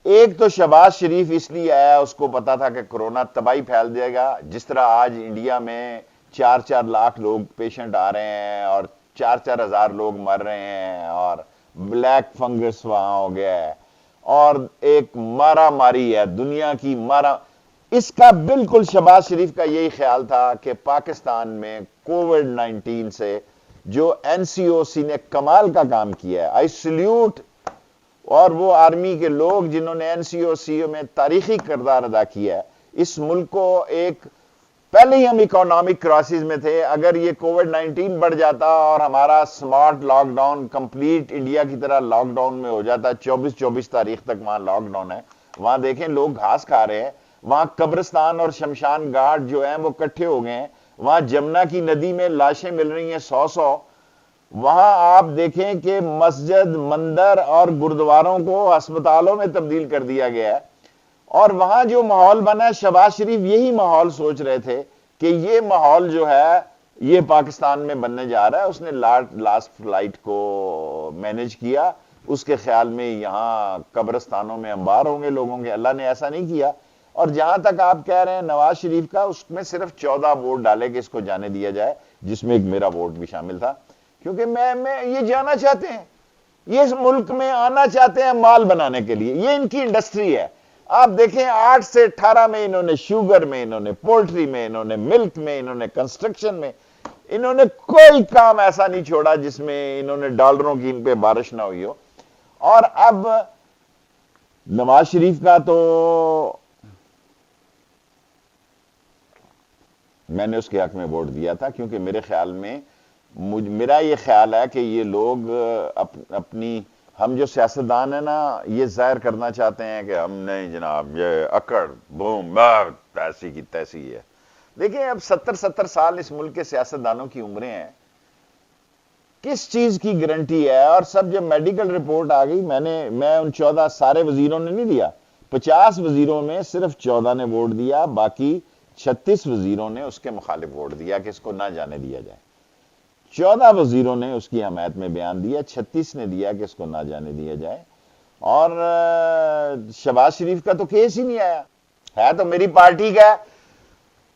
ایک تو شہباز شریف اس لیے آیا، اس کو پتا تھا کہ کرونا تباہی پھیل جائے گا، جس طرح آج انڈیا میں 4-4 لاکھ لوگ پیشنٹ آ رہے ہیں اور 4-4 ہزار لوگ مر رہے ہیں، اور بلیک فنگس وہاں ہو گیا ہے، اور ایک مارا ماری ہے دنیا کی مارا. اس کا بالکل شہباز شریف کا یہی خیال تھا کہ پاکستان میں کووڈ-19 سے جو این سی او سی نے کمال کا کام کیا ہے، آئی سلیوٹ، اور وہ آرمی کے لوگ جنہوں نے این سی او سی میں تاریخی کردار ادا کیا ہے. اس ملک کو ایک، پہلے ہی ہم اکنامک کرائسس میں تھے، اگر یہ کووڈ-19 بڑھ جاتا اور ہمارا smart lockdown complete India کی طرح لاک ڈاؤن میں ہو جاتا، 24 تاریخ تک وہاں لاک ڈاؤن ہے، وہاں دیکھیں لوگ گھاس کھا رہے ہیں، وہاں قبرستان اور شمشان گھاٹ جو ہیں وہ کٹھے ہو گئے ہیں، وہاں جمنا کی ندی میں لاشیں مل رہی ہیں 100. وہاں آپ دیکھیں کہ مسجد، مندر اور گردواروں کو ہسپتالوں میں تبدیل کر دیا گیا ہے. اور وہاں جو ماحول بنا ہے، شہباز شریف یہی ماحول سوچ رہے تھے کہ یہ ماحول جو ہے یہ پاکستان میں بننے جا رہا ہے. اس نے لاسٹ فلائٹ کو مینج کیا، اس کے خیال میں یہاں قبرستانوں میں انبار ہوں گے لوگوں کے. اللہ نے ایسا نہیں کیا. اور جہاں تک آپ کہہ رہے ہیں نواز شریف کا، اس میں صرف 14 ووٹ ڈالے کہ اس کو جانے دیا جائے، جس میں ایک میرا ووٹ بھی شامل تھا، کیونکہ میں یہ جانا چاہتے ہیں، یہ اس ملک میں آنا چاہتے ہیں مال بنانے کے لیے. یہ ان کی انڈسٹری ہے. آپ دیکھیں 8 سے 18 میں انہوں نے شوگر میں، انہوں نے پولٹری میں، انہوں نے ملک میں، انہوں نے کنسٹرکشن میں، انہوں نے کوئی کام ایسا نہیں چھوڑا جس میں انہوں نے ڈالروں کی ان پہ بارش نہ ہوئی ہو. اور اب نواز شریف کا تو میں نے اس کے حق میں ووٹ دیا تھا، کیونکہ میرے خیال میں میرا یہ خیال ہے کہ یہ لوگ اپنی، ہم جو سیاستدان ہیں نا، یہ ظاہر کرنا چاہتے ہیں کہ ہم نہیں جناب، یہ اکڑ بوم ایسی کی تیسی ہے. دیکھیں اب 70 سال اس ملک کے سیاستدانوں کی عمریں ہیں، کس چیز کی گارنٹی ہے؟ اور سب جب میڈیکل رپورٹ آ گئی، میں ان 14 سارے وزیروں نے نہیں دیا، 50 وزیروں میں صرف 14 نے ووٹ دیا، باقی 36 وزیروں نے اس کے مخالف ووٹ دیا کہ اس کو نہ جانے دیا جائے. 14 وزیروں نے اس کی حمایت میں بیان دیا، 36 نے دیا کہ اس کو نہ جانے دیا جائے. اور شہباز شریف کا تو کیس ہی نہیں آیا. ہے تو میری پارٹی کا،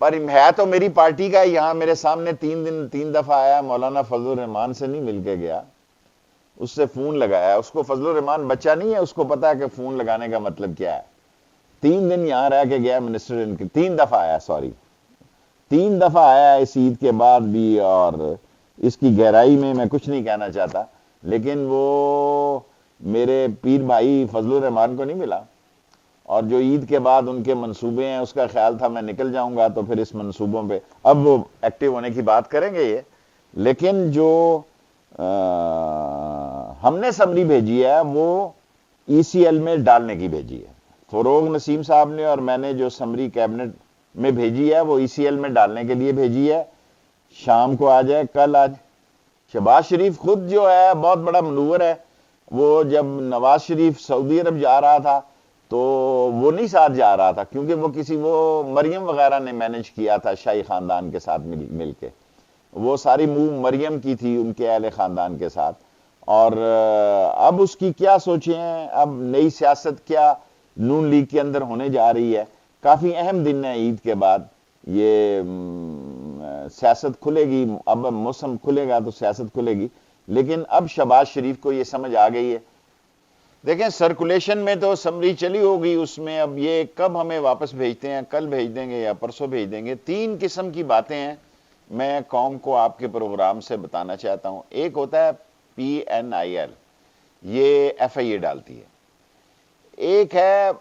پر ہے تو میری پارٹی کا. یہاں میرے سامنے 3 دفعہ آیا، مولانا فضل الرحمان سے نہیں مل کے گیا، اس سے فون لگایا. اس کو فضل الرحمان بچہ نہیں ہے، اس کو پتا ہے کہ فون لگانے کا مطلب کیا ہے. 3 دن یہاں رہ کے گیا منسٹر، 3 دفعہ آیا، 3 دفعہ آیا اس عید کے بعد بھی. اور اس کی گہرائی میں کچھ نہیں کہنا چاہتا، لیکن وہ میرے پیر بھائی فضل الرحمان کو نہیں ملا. اور جو عید کے بعد ان کے منصوبے ہیں، اس کا خیال تھا میں نکل جاؤں گا تو پھر اس منصوبوں پہ اب وہ ایکٹیو ہونے کی بات کریں گے یہ. لیکن جو ہم نے سمری بھیجی ہے وہ ای سی ایل میں ڈالنے کی بھیجی ہے. فروغ نسیم صاحب نے اور میں نے جو سمری کیبنٹ میں بھیجی ہے وہ ای سی ایل میں ڈالنے کے لیے بھیجی ہے. شام کو آ جائے، کل آج. شہباز شریف خود جو ہے بہت بڑا منور ہے. وہ جب نواز شریف سعودی عرب جا رہا تھا تو وہ نہیں ساتھ جا رہا تھا، کیونکہ وہ مریم وغیرہ نے مینج کیا تھا شاہی خاندان کے ساتھ مل کے. وہ ساری موو مریم کی تھی ان کے اہل خاندان کے ساتھ. اور اب اس کی کیا سوچیں ہیں، اب نئی سیاست کیا نون لیگ کے اندر ہونے جا رہی ہے. کافی اہم دن ہے عید کے بعد، یہ سیاست کھلے گی. اب موسم کھلے گا تو سیاست کھلے گی. لیکن اب شہباز شریف کو یہ سمجھ آ گئی ہے. دیکھیں سرکولیشن میں تو اسمبلی چلی ہوگی، اس میں اب یہ کب ہمیں واپس بھیجتے ہیں، کل بھیج دیں گے یا پرسوں بھیج دیں گے. 3 قسم کی باتیں ہیں میں قوم کو آپ کے پروگرام سے بتانا چاہتا ہوں. ایک ہوتا ہے پی این آئی ایل، یہ ایف آئی اے ڈالتی ہے. ایک ہے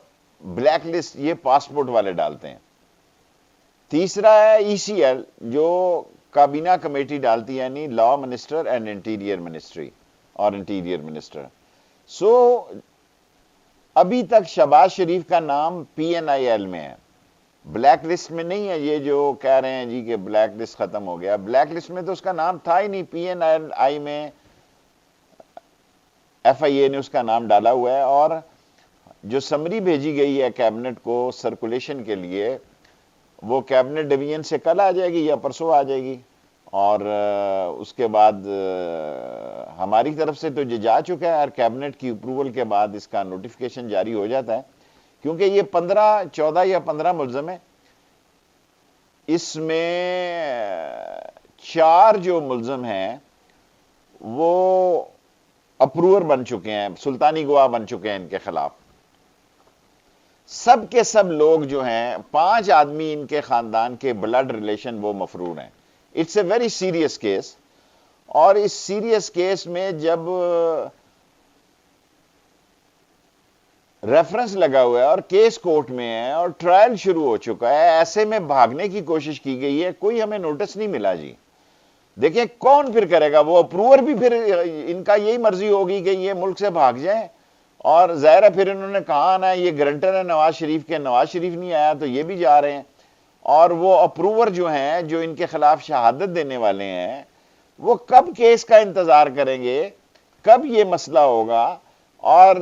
بلیک لسٹ، یہ پاسپورٹ والے ڈالتے ہیں. تیسرا ہے ای سی ایل، جو کابینہ کمیٹی ڈالتی ہے، یعنی law minister and interior ministry اور انٹیریئر منسٹر. ابھی تک شہباز شریف کا نام پی این آئی ایل میں ہے، بلیک لسٹ میں نہیں ہے. یہ جو کہہ رہے ہیں جی کہ بلیک لسٹ ختم ہو گیا، بلیک لسٹ میں تو اس کا نام تھا ہی نہیں. پی این آئی میں ایف آئی اے نے اس کا نام ڈالا ہوا ہے. اور جو سمری بھیجی گئی ہے کیبنٹ کو سرکولیشن کے لیے، وہ کیبنٹ ڈویژن سے کل آ جائے گی یا پرسوں آ جائے گی. اور اس کے بعد ہماری طرف سے تو یہ جا چکا ہے، اور کیبنٹ کی اپروول کے بعد اس کا نوٹیفیکیشن جاری ہو جاتا ہے. کیونکہ یہ 14 یا 15 ملزم ہیں، اس میں 4 جو ملزم ہیں وہ اپروور بن چکے ہیں، سلطانی گواہ بن چکے ہیں ان کے خلاف۔ سب کے سب لوگ جو ہیں، 5 آدمی ان کے خاندان کے بلڈ ریلیشن وہ مفرور ہیں۔ It's a very serious case, اور اس سیریس کیس میں جب ریفرنس لگا ہوا ہے اور کیس کورٹ میں ہے اور ٹرائل شروع ہو چکا ہے، ایسے میں بھاگنے کی کوشش کی گئی ہے، کوئی ہمیں نوٹس نہیں ملا جی۔ دیکھیں کون پھر کرے گا، وہ اپروور بھی پھر ان کا یہی مرضی ہوگی کہ یہ ملک سے بھاگ جائیں، اور ظاہر ہے پھر انہوں نے کہا آنا ہے، یہ گرنٹر ہے نواز شریف کے، نواز شریف نہیں آیا تو یہ بھی جا رہے ہیں، اور وہ اپروور جو ہیں جو ان کے خلاف شہادت دینے والے ہیں وہ کب کیس کا انتظار کریں گے، کب یہ مسئلہ ہوگا۔ اور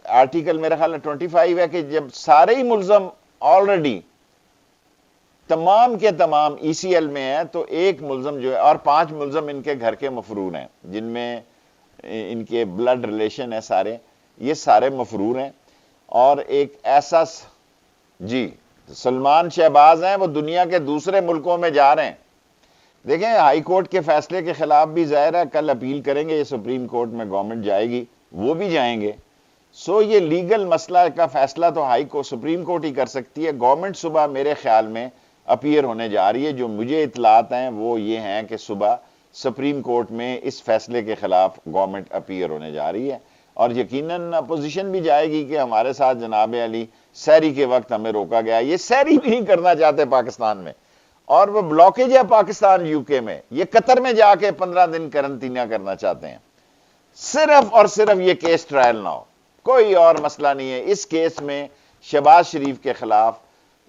آرٹیکل میرا خیال ہے 25 ہے کہ جب سارے ہی ملزم آلریڈی تمام کے تمام ای سی ایل میں ہیں، تو ایک ملزم جو ہے، اور 5 ملزم ان کے گھر کے مفرور ہیں جن میں ان کے بلڈ ریلیشن ہے سارے، یہ سارے مفرور ہیں۔ اور ایک ایسا جی سلمان شہباز ہیں، وہ دنیا کے دوسرے ملکوں میں جا رہے ہیں۔ دیکھیں ہائی کورٹ کے فیصلے کے خلاف بھی ظاہر ہے کل اپیل کریں گے، یہ سپریم کورٹ میں گورنمنٹ جائے گی، وہ بھی جائیں گے۔ سو یہ لیگل مسئلہ کا فیصلہ تو سپریم کورٹ ہی کر سکتی ہے۔ گورنمنٹ صبح میرے خیال میں اپیئر ہونے جا رہی ہے، جو مجھے اطلاعات ہیں وہ یہ ہیں کہ صبح سپریم کورٹ میں اس فیصلے کے خلاف گورنمنٹ اپیئر ہونے جا رہی ہے، اور یقیناً اپوزیشن بھی جائے گی کہ ہمارے ساتھ جناب علی سحری کے وقت ہمیں روکا گیا، یہ سحری بھی نہیں کرنا چاہتے پاکستان میں، اور وہ بلاکیج ہے پاکستان یو کے میں، یہ قطر میں جا کے 15 دن کرنطینہ کرنا چاہتے ہیں، صرف اور صرف یہ کیس ٹرائل نہ ہو، کوئی اور مسئلہ نہیں ہے۔ اس کیس میں شہباز شریف کے خلاف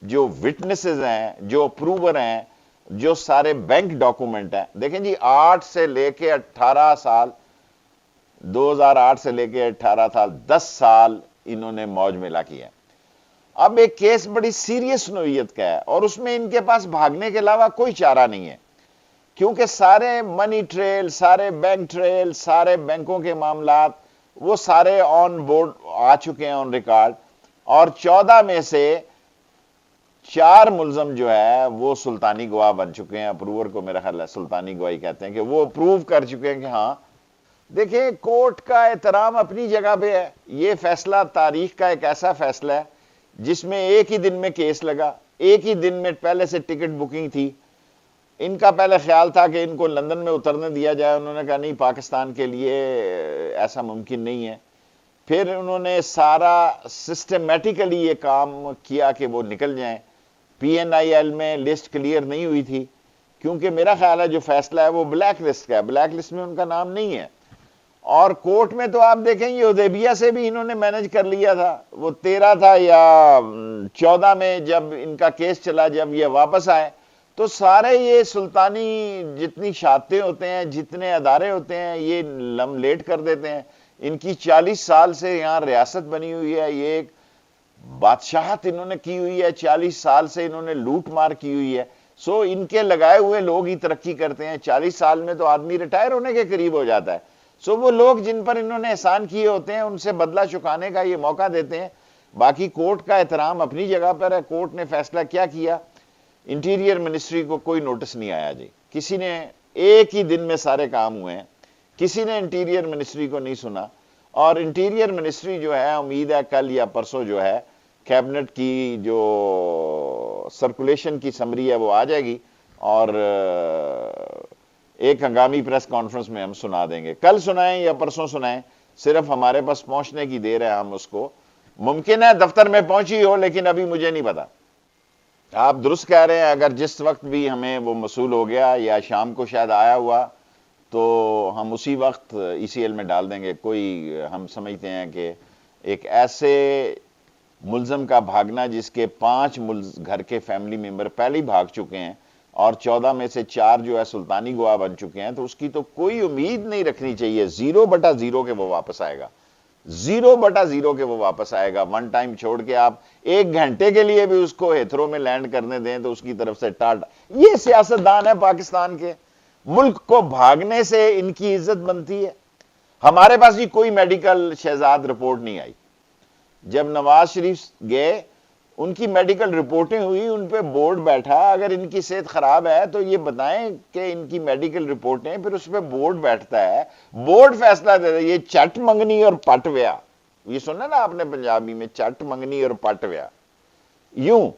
جو وٹنسز ہیں، جو اپروور ہیں، جو سارے بینک ڈاکومنٹ ہیں، دیکھیں جی 8 سے لے کے 18 سال، 2008 سے لے کے 18 سال، 10 سال انہوں نے موج میلا کیا۔ اب ایک کیس بڑی سیریس نوعیت کا ہے، اور اس میں ان کے پاس بھاگنے کے علاوہ کوئی چارہ نہیں ہے، کیونکہ سارے منی ٹریل، سارے بینک ٹریل، سارے بینکوں کے معاملات وہ سارے آن بورڈ آ چکے ہیں، آن ریکارڈ، اور 14 میں سے 4 ملزم جو ہے وہ سلطانی گواہ بن چکے ہیں۔ اپروور کو میرا خیال ہے سلطانی گواہی کہتے ہیں، کہ وہ اپروو کر چکے ہیں کہ ہاں۔ دیکھیں کورٹ کا احترام اپنی جگہ پہ ہے، یہ فیصلہ تاریخ کا ایک ایسا فیصلہ ہے جس میں ایک ہی دن میں کیس لگا، ایک ہی دن میں پہلے سے ٹکٹ بکنگ تھی۔ ان کا پہلے خیال تھا کہ ان کو لندن میں اترنے دیا جائے، انہوں نے کہا نہیں، پاکستان کے لیے ایسا ممکن نہیں ہے۔ پھر انہوں نے سارا سسٹمیٹیکلی یہ کام کیا کہ وہ نکل جائیں۔ پی این آئی ایل میں لسٹ کلیئر نہیں ہوئی تھی، کیونکہ میرا خیال ہے جو فیصلہ ہے وہ بلیک لسٹ کا ہے، بلیک لسٹ میں ان کا نام نہیں ہے۔ اور کورٹ میں تو آپ دیکھیں یہ حدیبیہ سے بھی انہوں نے مینج کر لیا تھا، وہ 13 تھا یا 14 میں جب ان کا کیس چلا، جب یہ واپس آئے تو سارے یہ سلطانی جتنی شاتیں ہوتے ہیں، جتنے ادارے ہوتے ہیں، یہ لم لیٹ کر دیتے ہیں۔ ان کی 40 سال سے یہاں ریاست بنی ہوئی ہے، یہ ایک بادشاہت انہوں نے کی ہوئی ہے، 40 سال سے انہوں نے لوٹ مار کی ہوئی ہے۔ سو ان کے لگائے ہوئے لوگ ہی ترقی کرتے ہیں، 40 سال میں تو آدمی ریٹائر ہونے کے قریب ہو جاتا ہے۔ سو وہ لوگ جن پر انہوں نے احسان کیے ہوتے ہیں ان سے بدلہ چکانے کا یہ موقع دیتے ہیں۔ باقی کورٹ کا احترام اپنی جگہ پر ہے، کورٹ نے فیصلہ کیا کیا، انٹیریئر منسٹری کو کوئی نوٹس نہیں آیا جی، کسی نے ایک ہی دن میں سارے کام ہوئے ہیں، کسی نے انٹیریئر منسٹری کو نہیں سنا، اور انٹیریئر منسٹری جو ہے امید ہے کل یا پرسوں جو ہے کیبنٹ کی جو سرکولیشن کی سمری ہے وہ آ جائے گی، اور ایک ہنگامی پریس کانفرنس میں ہم سنا دیں گے، کل سنائیں یا پرسوں سنائیں، صرف ہمارے پاس پہنچنے کی دیر ہے، ہم اس کو ممکن ہے دفتر میں پہنچی ہو لیکن ابھی مجھے نہیں پتا۔ آپ درست کہہ رہے ہیں، اگر جس وقت بھی ہمیں وہ موصول ہو گیا یا شام کو شاید آیا ہوا تو ہم اسی وقت ای سی ایل میں ڈال دیں گے۔ کوئی ہم سمجھتے ہیں کہ ایک ایسے ملزم کا بھاگنا جس کے 5 گھر کے فیملی ممبر پہلے ہی بھاگ چکے ہیں، اور 14 میں سے 4 جو ہے سلطانی گواہ بن چکے ہیں، تو اس کی تو کوئی امید نہیں رکھنی چاہیے 0/0 کہ وہ واپس آئے گا، 0/0 کہ وہ واپس آئے گا۔ ون ٹائم چھوڑ کے آپ 1 گھنٹے کے لیے بھی اس کو ہیتھرو میں لینڈ کرنے دیں تو اس کی طرف سے ٹاٹ۔ یہ سیاستدان ہے پاکستان کے، ملک کو بھاگنے سے ان کی عزت بنتی ہے۔ ہمارے پاس بھی کوئی میڈیکل شہزاد رپورٹ نہیں آئی، جب نواز شریف گئے ان کی میڈیکل رپورٹیں ہوئی, ان پہ بورڈ بیٹھا, اگر ان کی صحت خراب ہے تو یہ بتائیں کہ ان کی میڈیکل رپورٹیں, پھر اس پہ بورڈ بیٹھتا ہے, بورڈ فیصلہ دیتا ہے. یہ چٹ منگنی اور پٹ ویا, یہ سننا نا آپ نے پنجابی میں, چٹ منگنی اور پٹ ویا, یوں